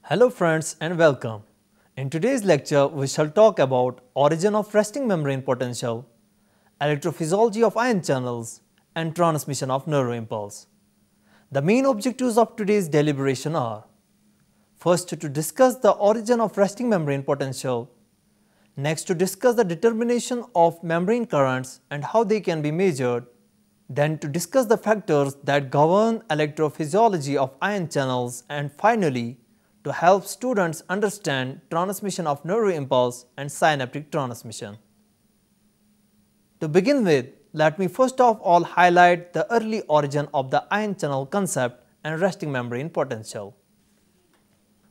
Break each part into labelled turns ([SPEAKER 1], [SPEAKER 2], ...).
[SPEAKER 1] Hello friends and welcome. In today's lecture, we shall talk about origin of resting membrane potential, electrophysiology of ion channels, and transmission of nerve impulse. The main objectives of today's deliberation are: first, to discuss the origin of resting membrane potential, next to discuss the determination of membrane currents and how they can be measured, then to discuss the factors that govern electrophysiology of ion channels, and finally, to help students understand transmission of nerve impulse and synaptic transmission. To begin with, let me first of all highlight the early origin of the ion channel concept and resting membrane potential.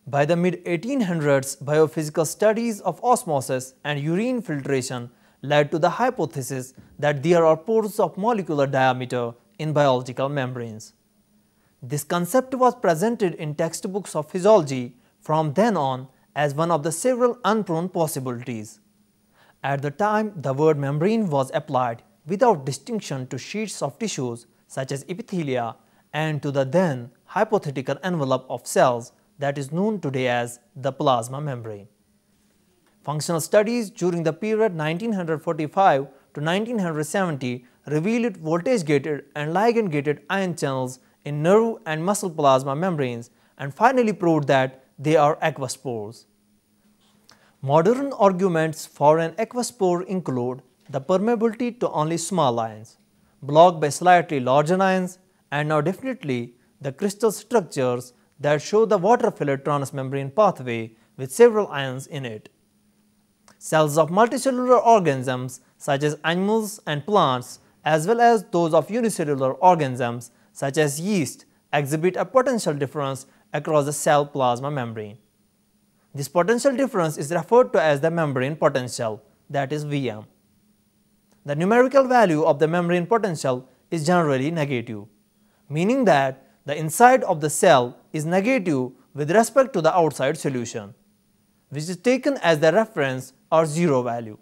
[SPEAKER 1] By the mid-1800s, biophysical studies of osmosis and urine filtration led to the hypothesis that there are pores of molecular diameter in biological membranes. This concept was presented in textbooks of physiology from then on as one of the several unproven possibilities. At the time, the word membrane was applied without distinction to sheets of tissues such as epithelia and to the then hypothetical envelope of cells that is known today as the plasma membrane. Functional studies during the period 1945 to 1970 revealed voltage-gated and ligand-gated ion channels in nerve and muscle plasma membranes and finally proved that they are aqueous pores. Modern arguments for an aqueous pore include the permeability to only small ions, blocked by slightly larger ions, and now definitely the crystal structures that show the water-filled transmembrane pathway with several ions in it. Cells of multicellular organisms such as animals and plants, as well as those of unicellular organisms such as yeast, exhibit a potential difference across the cell plasma membrane. This potential difference is referred to as the membrane potential, that is Vm. The numerical value of the membrane potential is generally negative, meaning that the inside of the cell is negative with respect to the outside solution, which is taken as the reference or zero value.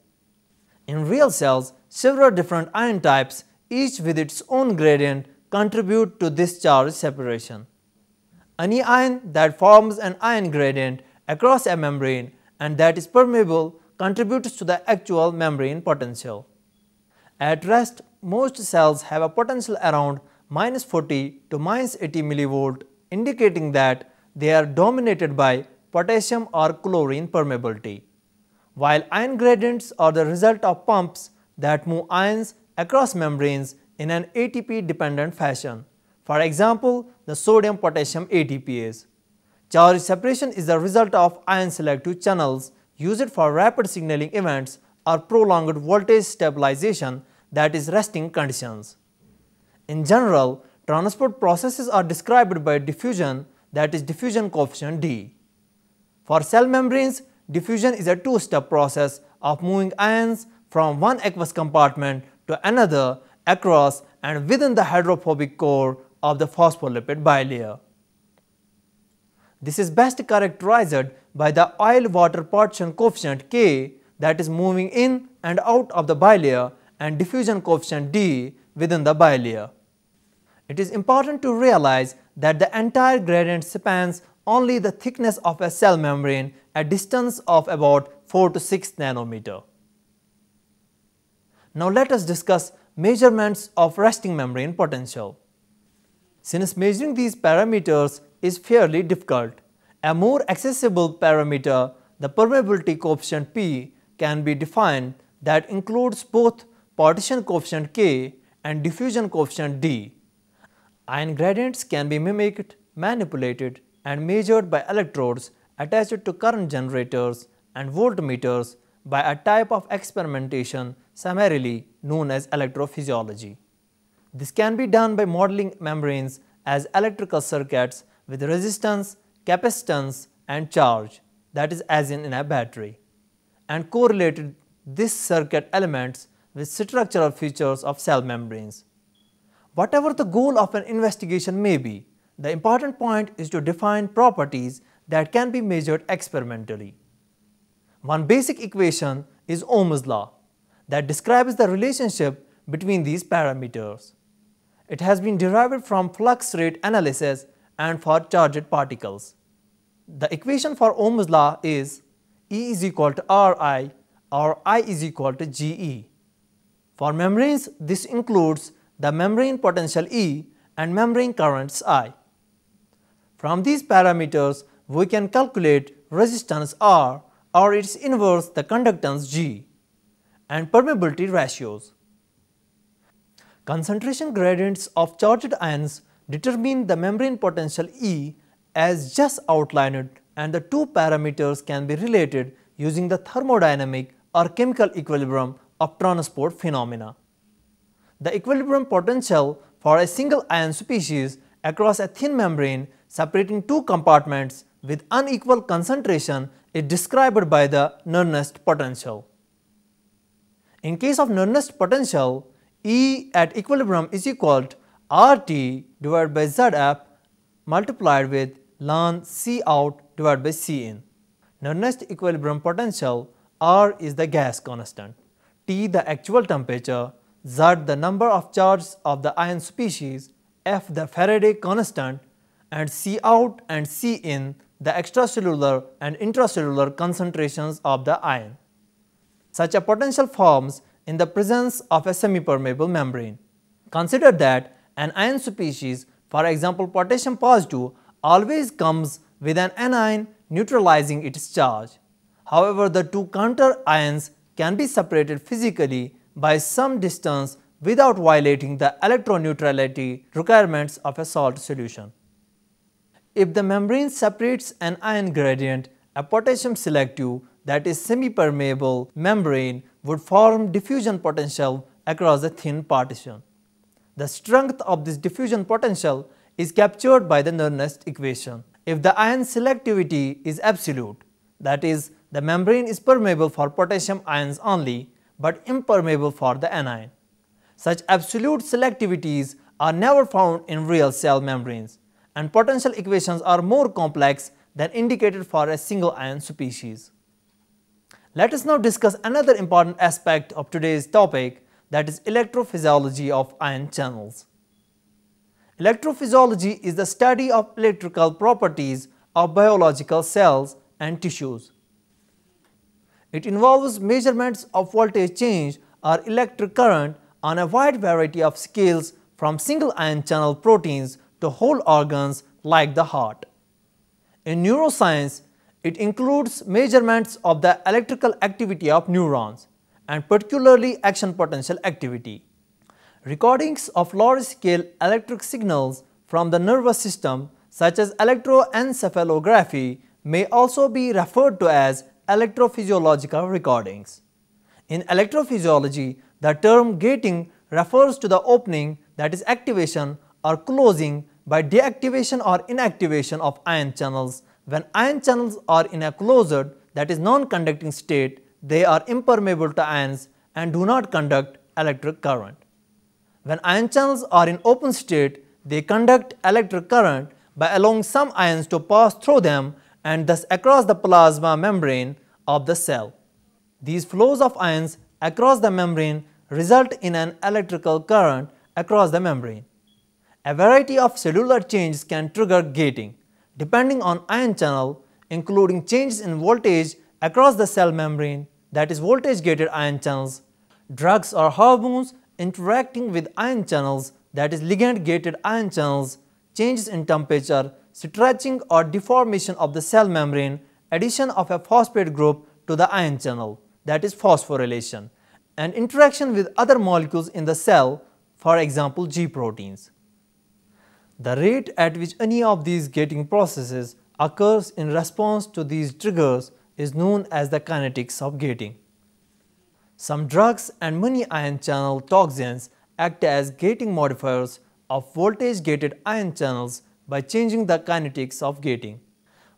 [SPEAKER 1] In real cells, several different ion types, each with its own gradient, contribute to this charge separation. Any ion that forms an ion gradient across a membrane and that is permeable contributes to the actual membrane potential. At rest, most cells have a potential around -40 to -80 mV, indicating that they are dominated by potassium or chlorine permeability, while ion gradients are the result of pumps that move ions across membranes in an ATP-dependent fashion. For example, the sodium-potassium ATPase. Charge separation is the result of ion-selective channels used for rapid signaling events or prolonged voltage stabilization, that is resting conditions. In general, transport processes are described by diffusion, that is diffusion coefficient D. For cell membranes, diffusion is a two-step process of moving ions from one aqueous compartment to another across and within the hydrophobic core of the phospholipid bilayer. This is best characterized by the oil-water partition coefficient K that is moving in and out of the bilayer and diffusion coefficient D within the bilayer. It is important to realize that the entire gradient spans only the thickness of a cell membrane at distance of about 4 to 6 nanometer. Now let us discuss measurements of resting membrane potential. Since measuring these parameters is fairly difficult, a more accessible parameter, the permeability coefficient P, can be defined that includes both partition coefficient K and diffusion coefficient D. Ion gradients can be mimicked, manipulated, and measured by electrodes attached to current generators and voltmeters by a type of experimentation summarily known as electrophysiology. This can be done by modeling membranes as electrical circuits with resistance, capacitance, and charge, that is as in a battery, and correlated these circuit elements with structural features of cell membranes. Whatever the goal of an investigation may be, the important point is to define properties that can be measured experimentally. One basic equation is Ohm's law that describes the relationship between these parameters. It has been derived from flux rate analysis and for charged particles. The equation for Ohm's law is E is equal to Ri or I is equal to Ge. For membranes, this includes the membrane potential E and membrane currents I. From these parameters, we can calculate resistance R or its inverse, the conductance G, and permeability ratios. Concentration gradients of charged ions determine the membrane potential E as just outlined, and the two parameters can be related using the thermodynamic or chemical equilibrium of transport phenomena. The equilibrium potential for a single ion species across a thin membrane separating two compartments with unequal concentration is described by the Nernst potential. In case of Nernst potential, E at equilibrium is equal to RT divided by ZF multiplied with ln C out divided by C in. Nernst equilibrium potential, R is the gas constant, T the actual temperature, Z the number of charges of the ion species, F the Faraday constant, and C out and C in the extracellular and intracellular concentrations of the ion. Such a potential forms in the presence of a semi-permeable membrane. Consider that an ion species, for example potassium positive, always comes with an anion neutralizing its charge. However, the two counter ions can be separated physically by some distance without violating the electroneutrality requirements of a salt solution. If the membrane separates an ion gradient, a potassium selective, that is semi-permeable membrane would form diffusion potential across the thin partition. The strength of this diffusion potential is captured by the Nernst equation. If the ion selectivity is absolute, that is, the membrane is permeable for potassium ions only but impermeable for the anion. Such absolute selectivities are never found in real cell membranes, and potential equations are more complex than indicated for a single ion species. Let us now discuss another important aspect of today's topic, that is electrophysiology of ion channels. Electrophysiology is the study of electrical properties of biological cells and tissues. It involves measurements of voltage change or electric current on a wide variety of scales, from single ion channel proteins to whole organs like the heart. In neuroscience, it includes measurements of the electrical activity of neurons and particularly action potential activity. Recordings of large-scale electric signals from the nervous system, such as electroencephalography, may also be referred to as electrophysiological recordings. In electrophysiology, the term gating refers to the opening, that is activation, or closing by deactivation or inactivation of ion channels. When ion channels are in a closed, that is non-conducting state, they are impermeable to ions and do not conduct electric current. When ion channels are in open state, they conduct electric current by allowing some ions to pass through them and thus across the plasma membrane of the cell. These flows of ions across the membrane result in an electrical current across the membrane. A variety of cellular changes can trigger gating, depending on ion channel, including changes in voltage across the cell membrane, that is voltage gated ion channels, drugs or hormones interacting with ion channels, that is ligand gated ion channels, changes in temperature, stretching or deformation of the cell membrane, addition of a phosphate group to the ion channel, that is phosphorylation, and interaction with other molecules in the cell, for example G proteins. The rate at which any of these gating processes occurs in response to these triggers is known as the kinetics of gating. Some drugs and many ion channel toxins act as gating modifiers of voltage gated ion channels by changing the kinetics of gating.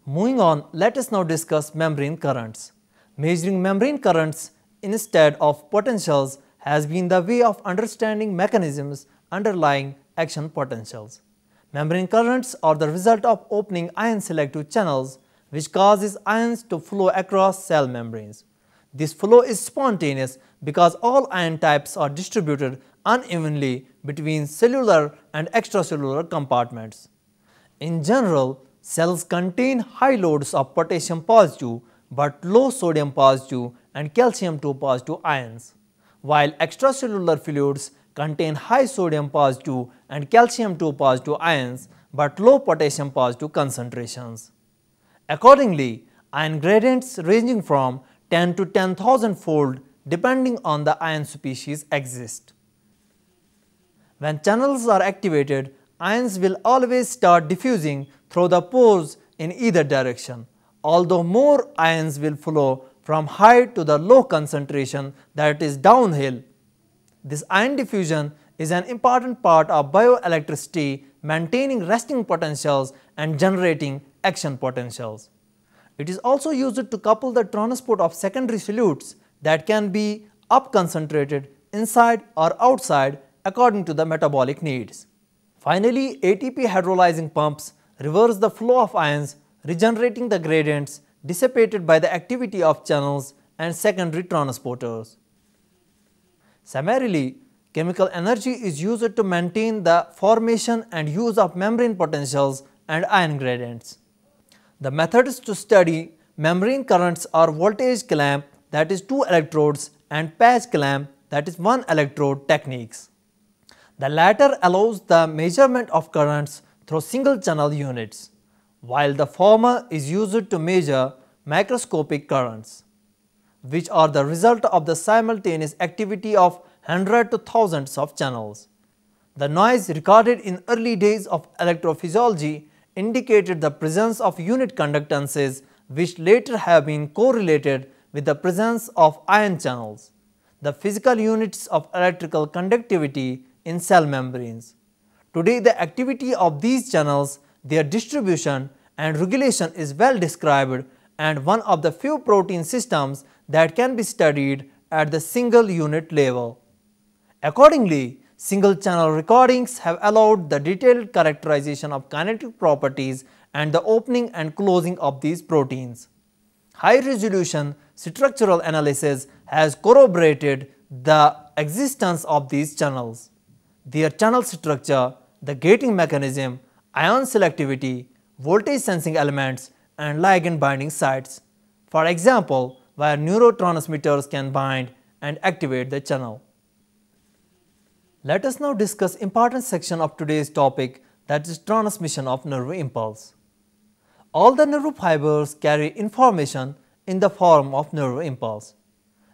[SPEAKER 1] Moving on, let us now discuss membrane currents. Measuring membrane currents instead of potentials has been the way of understanding mechanisms underlying action potentials. Membrane currents are the result of opening ion selective channels, which causes ions to flow across cell membranes. This flow is spontaneous because all ion types are distributed unevenly between cellular and extracellular compartments. In general, cells contain high loads of potassium positive but low sodium positive and calcium 2 positive ions, while extracellular fluids contain high sodium positive and calcium 2 positive ions but low potassium positive concentrations. Accordingly, ion gradients ranging from 10 to 10,000 fold depending on the ion species exist. When channels are activated, ions will always start diffusing through the pores in either direction, although more ions will flow from high to the low concentration, that is downhill. This ion diffusion is an important part of bioelectricity, maintaining resting potentials and generating action potentials. It is also used to couple the transport of secondary solutes that can be up concentrated inside or outside according to the metabolic needs. Finally, ATP hydrolyzing pumps reverse the flow of ions, regenerating the gradients dissipated by the activity of channels and secondary transporters. Summarily, chemical energy is used to maintain the formation and use of membrane potentials and ion gradients. The methods to study membrane currents are voltage clamp, that is 2 electrodes, and patch clamp, that is 1 electrode techniques. The latter allows the measurement of currents through single channel units, while the former is used to measure macroscopic currents, which are the result of the simultaneous activity of hundreds to thousands of channels. The noise recorded in early days of electrophysiology indicated the presence of unit conductances, which later have been correlated with the presence of ion channels, the physical units of electrical conductivity in cell membranes. Today, the activity of these channels, their distribution and regulation is well described and one of the few protein systems that can be studied at the single unit level. Accordingly, single channel recordings have allowed the detailed characterization of kinetic properties and the opening and closing of these proteins. High resolution structural analysis has corroborated the existence of these channels, their channel structure, the gating mechanism, ion selectivity, voltage sensing elements, and ligand binding sites. For example, where neurotransmitters can bind and activate the channel. Let us now discuss important section of today's topic, that is transmission of nerve impulse. All the nerve fibers carry information in the form of nerve impulse.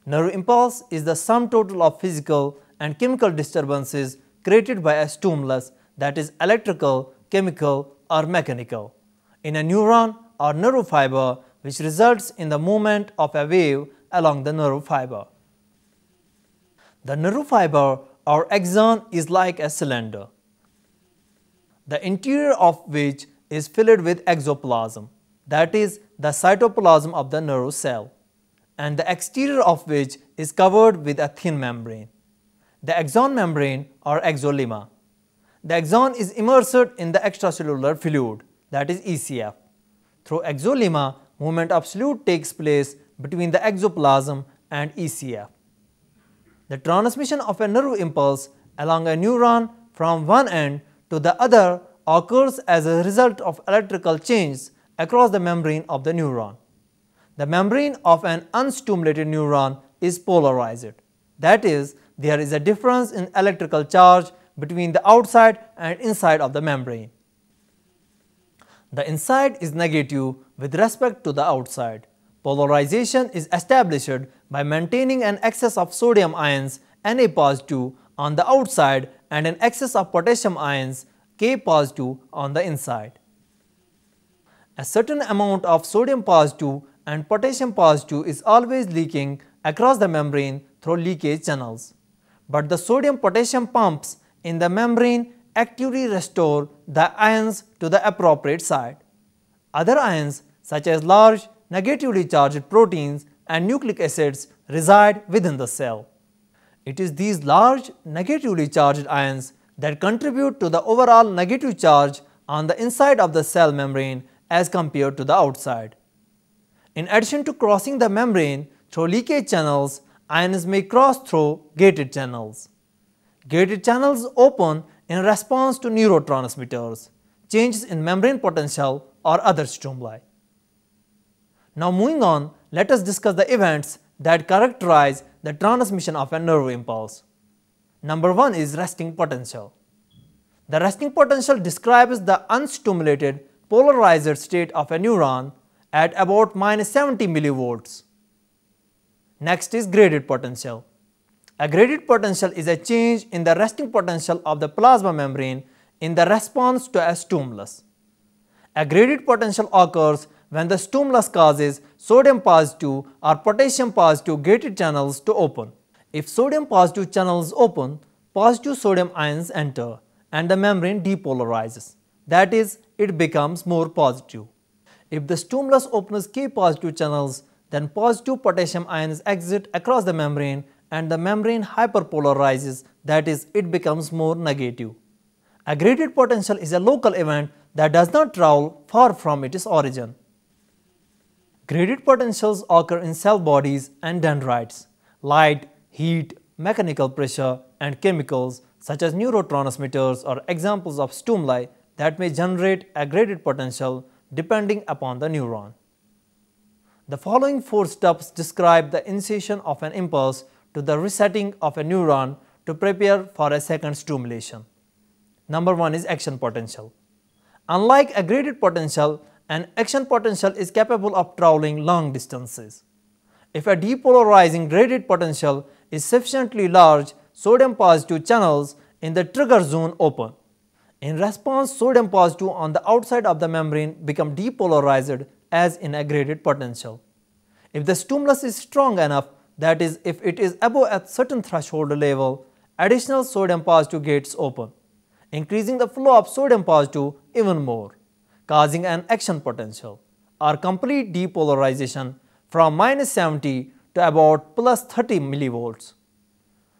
[SPEAKER 1] Nerve impulse is the sum total of physical and chemical disturbances created by a stimulus, that is electrical, chemical or mechanical, in a neuron or nerve fiber, which results in the movement of a wave along the nerve fiber. The nerve fiber or axon is like a cylinder, the interior of which is filled with exoplasm, that is the cytoplasm of the nerve cell, and the exterior of which is covered with a thin membrane, the axon membrane or exolemma. The axon is immersed in the extracellular fluid, that is ECF. Through exolemma, movement of fluid takes place between the exoplasm and ECF. The transmission of a nerve impulse along a neuron from one end to the other occurs as a result of electrical change across the membrane of the neuron. The membrane of an unstimulated neuron is polarized, that is, there is a difference in electrical charge between the outside and inside of the membrane. The inside is negative with respect to the outside. Polarization is established by maintaining an excess of sodium ions Na positive on the outside and an excess of potassium ions K positive on the inside. A certain amount of sodium positive and potassium positive is always leaking across the membrane through leakage channels, but the sodium-potassium pumps in the membrane actively restore the ions to the appropriate side. Other ions such as large negatively charged proteins and nucleic acids reside within the cell. It is these large negatively charged ions that contribute to the overall negative charge on the inside of the cell membrane as compared to the outside. In addition to crossing the membrane through leakage channels, ions may cross through gated channels. Gated channels open in response to neurotransmitters. changes in membrane potential or other stimuli. Now moving on, let us discuss the events that characterize the transmission of a nerve impulse. Number 1 is resting potential. The resting potential describes the unstimulated polarized state of a neuron at about -70 millivolts. Next is graded potential. A graded potential is a change in the resting potential of the plasma membrane in the response to a stimulus. A graded potential occurs when the stimulus causes sodium positive or potassium positive gated channels to open. If sodium positive channels open, positive sodium ions enter and the membrane depolarizes, that is, it becomes more positive. If the stimulus opens K positive channels, then positive potassium ions exit across the membrane and the membrane hyperpolarizes, that is, it becomes more negative. A graded potential is a local event that does not travel far from its origin. Graded potentials occur in cell bodies and dendrites. Light, heat, mechanical pressure, and chemicals such as neurotransmitters are examples of stimuli that may generate a graded potential depending upon the neuron. The following 4 steps describe the initiation of an impulse to the resetting of a neuron to prepare for a second stimulation. Number 1 is action potential. Unlike a graded potential, an action potential is capable of traveling long distances. If a depolarizing graded potential is sufficiently large, sodium positive channels in the trigger zone open. In response, sodium positive on the outside of the membrane become depolarized as in a graded potential. If the stimulus is strong enough, that is, if it is above a certain threshold level, additional sodium positive gates open, increasing the flow of sodium positive even more, causing an action potential or complete depolarization from -70 to about +30 millivolts.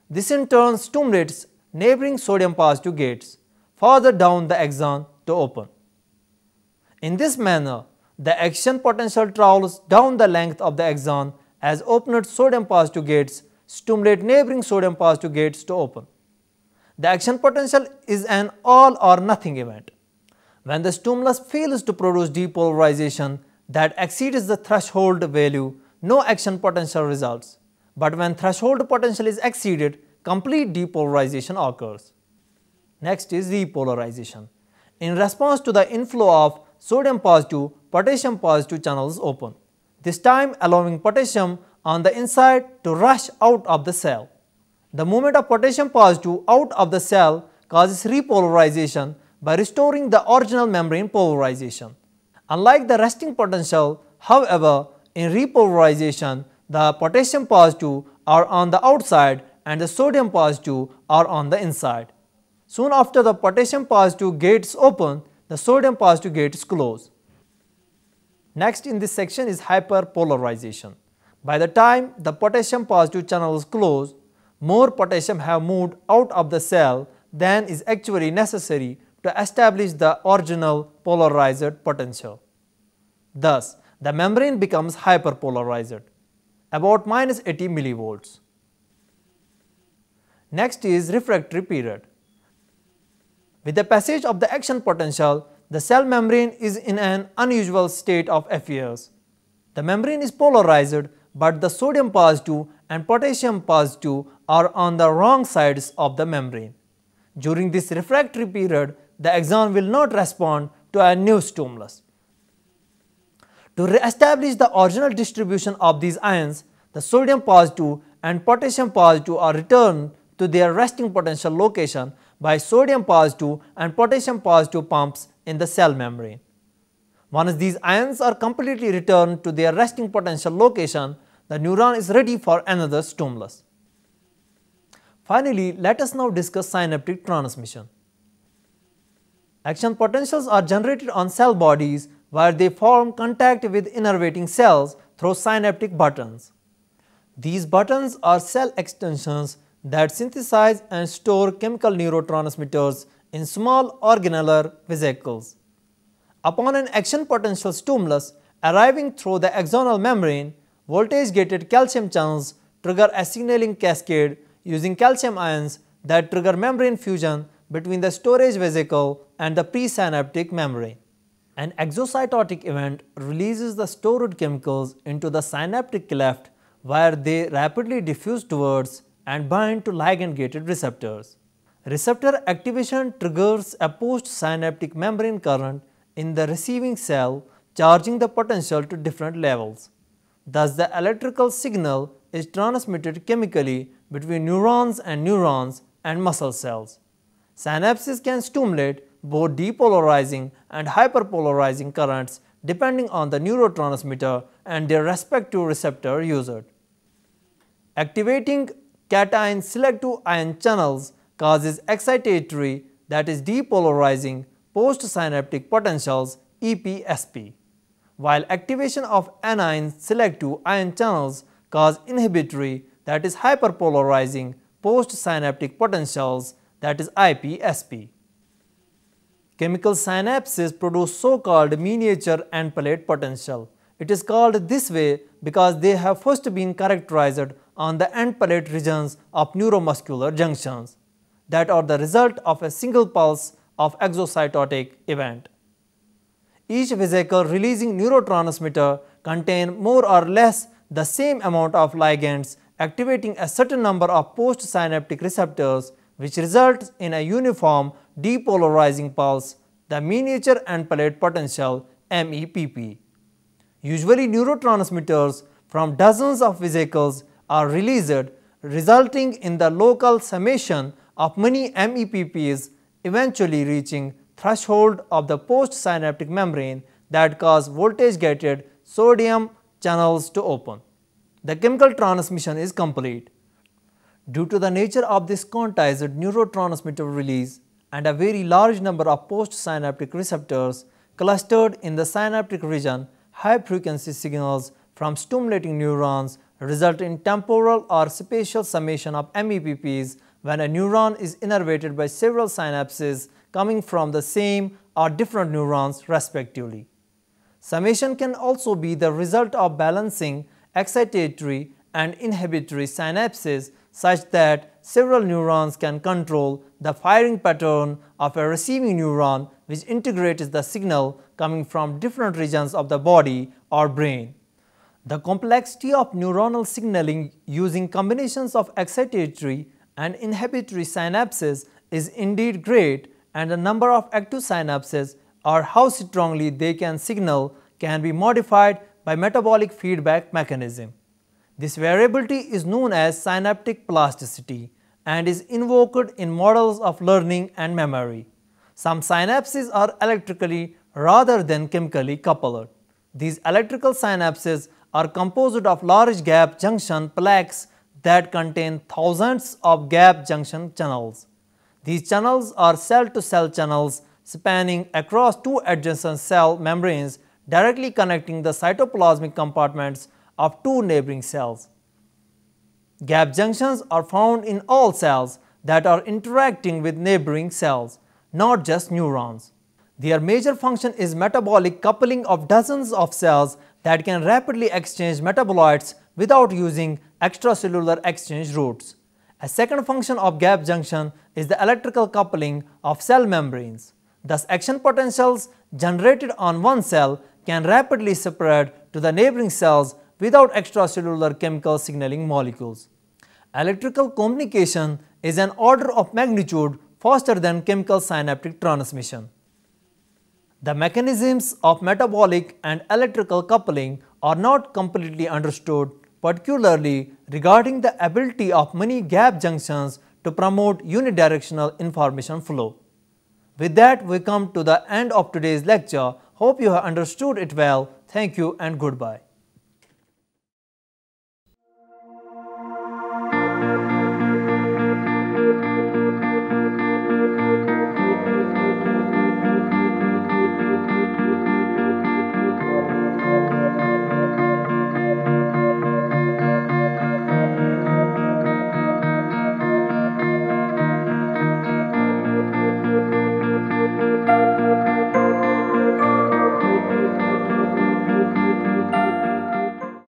[SPEAKER 1] This in turn stimulates neighboring sodium positive gates further down the axon to open. In this manner, the action potential travels down the length of the axon as opened sodium positive gates stimulate neighboring sodium positive gates to open. The action potential is an all or nothing event. When the stimulus fails to produce depolarization that exceeds the threshold value, no action potential results. But when threshold potential is exceeded, complete depolarization occurs. Next is repolarization. In response to the inflow of sodium positive, potassium positive channels open, this time allowing potassium on the inside to rush out of the cell. The movement of potassium positive out of the cell causes repolarization by restoring the original membrane polarization. Unlike the resting potential, however, in repolarization, the potassium positive are on the outside and the sodium positive are on the inside. Soon after the potassium positive gates open, the sodium positive gates close. Next in this section is hyperpolarization. By the time the potassium positive channels close, more potassium have moved out of the cell than is actually necessary to establish the original polarized potential. Thus, the membrane becomes hyperpolarized, about -80 millivolts. Next is refractory period. With the passage of the action potential, the cell membrane is in an unusual state of affairs. The membrane is polarized, but the sodium positive and potassium positive are on the wrong sides of the membrane. During this refractory period, the axon will not respond to a new stimulus. To re-establish the original distribution of these ions, the sodium positive and potassium positive are returned to their resting potential location by sodium positive and potassium positive pumps in the cell membrane. Once these ions are completely returned to their resting potential location, the neuron is ready for another stimulus. Finally, let us now discuss synaptic transmission. Action potentials are generated on cell bodies where they form contact with innervating cells through synaptic buttons. These buttons are cell extensions that synthesize and store chemical neurotransmitters in small organellar vesicles. Upon an action potential stimulus arriving through the axonal membrane, voltage-gated calcium channels trigger a signaling cascade using calcium ions that trigger membrane fusion between the storage vesicle and the presynaptic membrane. An exocytotic event releases the stored chemicals into the synaptic cleft where they rapidly diffuse towards and bind to ligand-gated receptors. Receptor activation triggers a postsynaptic membrane current in the receiving cell, charging the potential to different levels. Thus, the electrical signal is transmitted chemically between neurons and muscle cells. Synapses can stimulate both depolarizing and hyperpolarizing currents depending on the neurotransmitter and their respective receptor used. Activating cation selective ion channels causes excitatory, that is depolarizing, postsynaptic potentials EPSP, while activation of anion selective ion channels cause inhibitory, that is hyperpolarizing, postsynaptic potentials, that is IPSP. Chemical synapses produce so-called miniature end plate potential. It is called this way because they have first been characterized on the end plate regions of neuromuscular junctions that are the result of a single pulse of exocytotic event. Each vesicle releasing neurotransmitter contain more or less the same amount of ligands activating a certain number of postsynaptic receptors, which results in a uniform depolarizing pulse, the miniature end plate potential MEPP. Usually neurotransmitters from dozens of vesicles are released, resulting in the local summation of many MEPPs eventually reaching threshold of the postsynaptic membrane that cause voltage-gated sodium channels to open. The chemical transmission is complete. Due to the nature of this quantized neurotransmitter release and a very large number of postsynaptic receptors clustered in the synaptic region, high-frequency signals from stimulating neurons result in temporal or spatial summation of MEPPs when a neuron is innervated by several synapses coming from the same or different neurons respectively. Summation can also be the result of balancing excitatory and inhibitory synapses such that several neurons can control the firing pattern of a receiving neuron, which integrates the signal coming from different regions of the body or brain. The complexity of neuronal signaling using combinations of excitatory and inhibitory synapses is indeed great, and the number of active synapses or how strongly they can signal can be modified by metabolic feedback mechanism. This variability is known as synaptic plasticity and is invoked in models of learning and memory. Some synapses are electrically rather than chemically coupled. These electrical synapses are composed of large gap junction plaques that contain thousands of gap junction channels. These channels are cell-to-cell channels spanning across two adjacent cell membranes directly connecting the cytoplasmic compartments of two neighboring cells. Gap junctions are found in all cells that are interacting with neighboring cells, not just neurons. Their major function is metabolic coupling of dozens of cells that can rapidly exchange metabolites without using extracellular exchange routes. A second function of gap junction is the electrical coupling of cell membranes. Thus, action potentials generated on one cell can rapidly spread to the neighboring cells without extracellular chemical signaling molecules. Electrical communication is an order of magnitude faster than chemical synaptic transmission. The mechanisms of metabolic and electrical coupling are not completely understood, particularly regarding the ability of many gap junctions to promote unidirectional information flow. With that, we come to the end of today's lecture. Hope you have understood it well. Thank you and goodbye.